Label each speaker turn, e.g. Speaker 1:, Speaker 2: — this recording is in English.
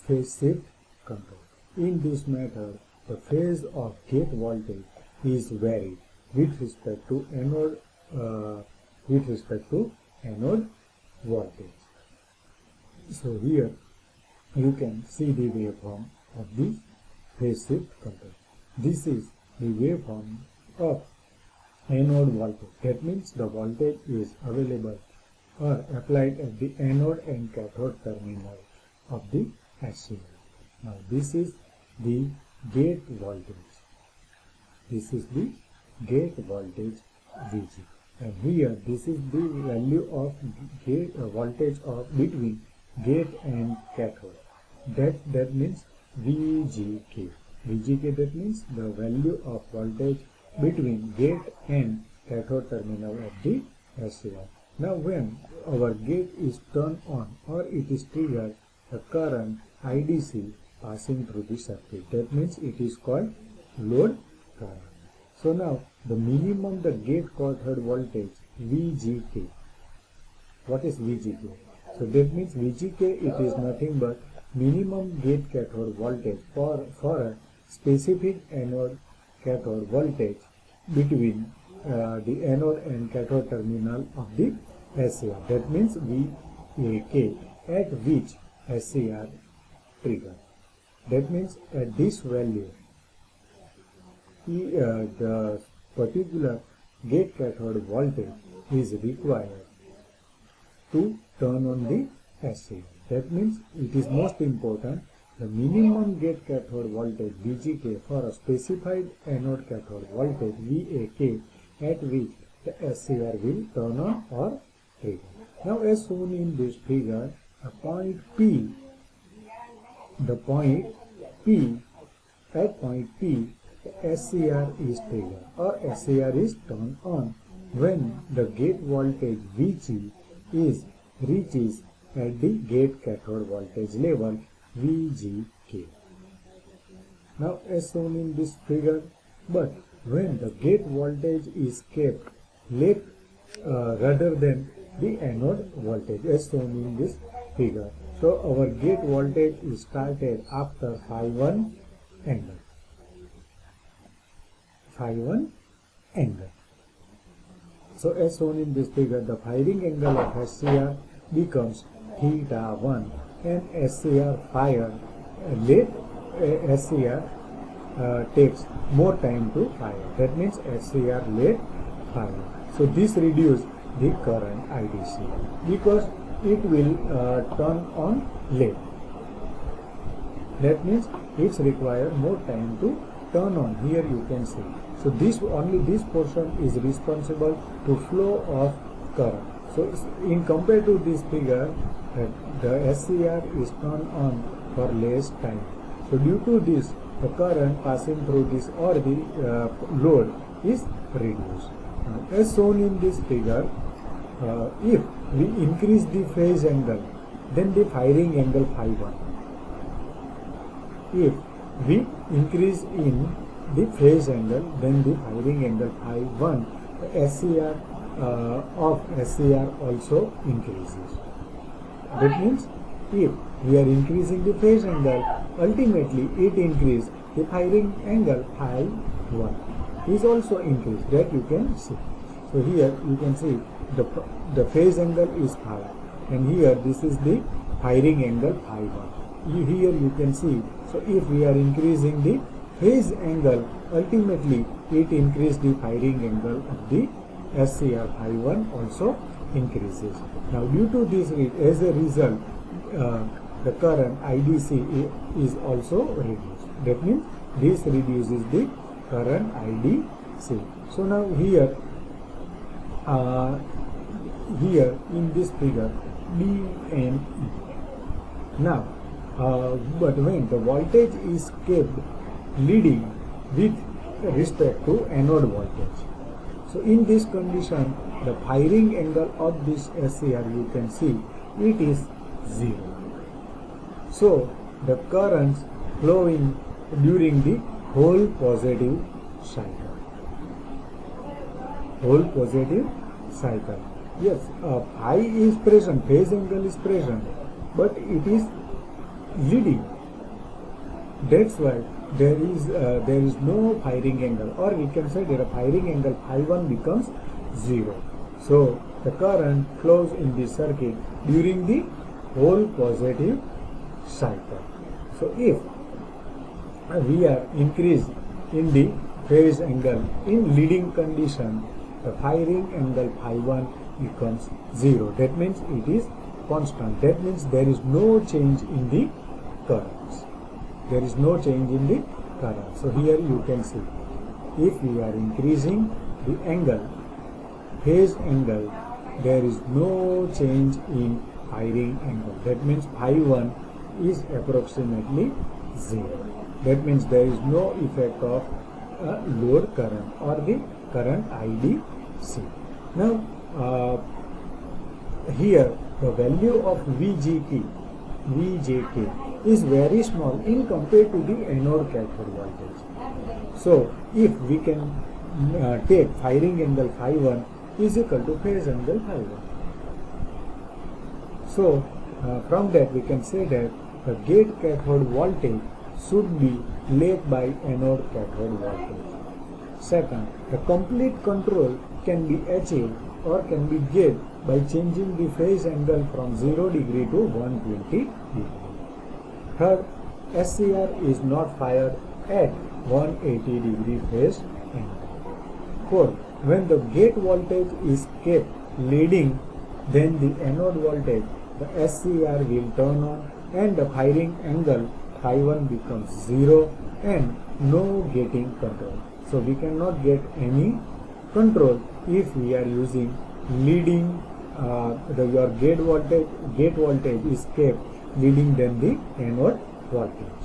Speaker 1: phase shift control. In this method, the phase of gate voltage is varied with respect to anode voltage. So here you can see the waveform of the phase shift control. This is the waveform of anode voltage. That means the voltage is available or applied at the anode and cathode terminal of the SCR. Now this is the gate voltage. This is the gate voltage Vg. And here this is the value of gate voltage of between gate and cathode. That means VGK. VGK, that means the value of voltage between gate and cathode terminal of the SCR. Now when our gate is turned on or it is triggered, the current IDC passing through the circuit. That means it is called load current. So now the minimum the gate cathode voltage VGK. What is VGK? So that means VGK, it is nothing but minimum gate cathode voltage for a specific anode cathode voltage between the anode and cathode terminal of the SCR. That means VAK, at which SCR trigger. That means at this value the particular gate cathode voltage is required to turn on the SCR. That means it is most important the minimum gate cathode voltage VGK for a specified anode cathode voltage VAK at which the SCR will turn on or trigger. Now as shown in this figure, a point P, the point P, at point P the SCR is triggered or SCR is turned on when the gate voltage VG reaches at the gate cathode voltage level VGK. Now as shown in this figure, but when the gate voltage is kept less rather than the anode voltage as shown in this figure. So our gate voltage is started after phi1 angle. Phi1 angle. So as shown in this figure, the firing angle of SCR becomes theta 1 and SCR fire late SCR takes more time to fire. That means SCR late fire. So this reduces the current IDC because it will turn on late. That means it's require more time to turn on. Here you can see. So only this portion is responsible to flow of current. So in compared to this figure, the SCR is turned on for less time. So due to this, the current passing through this or the load is reduced. As shown in this figure, if we increase the phase angle, then the firing angle phi1. If we increase in the phase angle, then the firing angle phi1, the SCR of SCR also increases. That means if we are increasing the phase angle, ultimately it increases the firing angle phi1 is also increased. That you can see. So here you can see the phase angle is phi, and here this is the firing angle phi1. Here you can see. So if we are increasing the phase angle, ultimately it increases the firing angle of the SCR phi1 also increases. Now due to this, as a result, the current IDC is also reduced. That means this reduces the current IDC. So now here in this figure B and E. Now but when the voltage is kept leading with respect to anode voltage, so in this condition the firing angle of this SCR, you can see it is 0. So the currents flowing during the whole positive cycle. Whole positive cycle. Yes, phi is present, phase angle is present, but it is leading That's why there is no firing angle, or we can say that a firing angle phi 1 becomes 0. So the current flows in the circuit during the whole positive cycle. So if we are increased in the phase angle in leading condition, the firing angle phi 1 becomes 0. That means it is constant. That means there is no change in the currents. There is no change in the current. So here you can see, if we are increasing the angle, phase angle, there is no change in firing angle. That means phi 1 is approximately 0. That means there is no effect of load current or the current IDC. Now here the value of VJK is very small in compared to the anode cathode voltage. So if we can take firing angle phi 1 is equal to phase angle phi 1. So from that we can say that the gate cathode voltage should be led by anode cathode voltage. Second, the complete control can be achieved or can be gained by changing the phase angle from 0 degree to 120 degree. Third, SCR is not fired at 180 degree phase angle. Fourth, when the gate voltage is kept leading, then the anode voltage, the SCR will turn on and the firing angle phi 1 becomes 0 and no gating control. So we cannot get any control if we are using leading your gate voltage is kept leading than the anode voltage.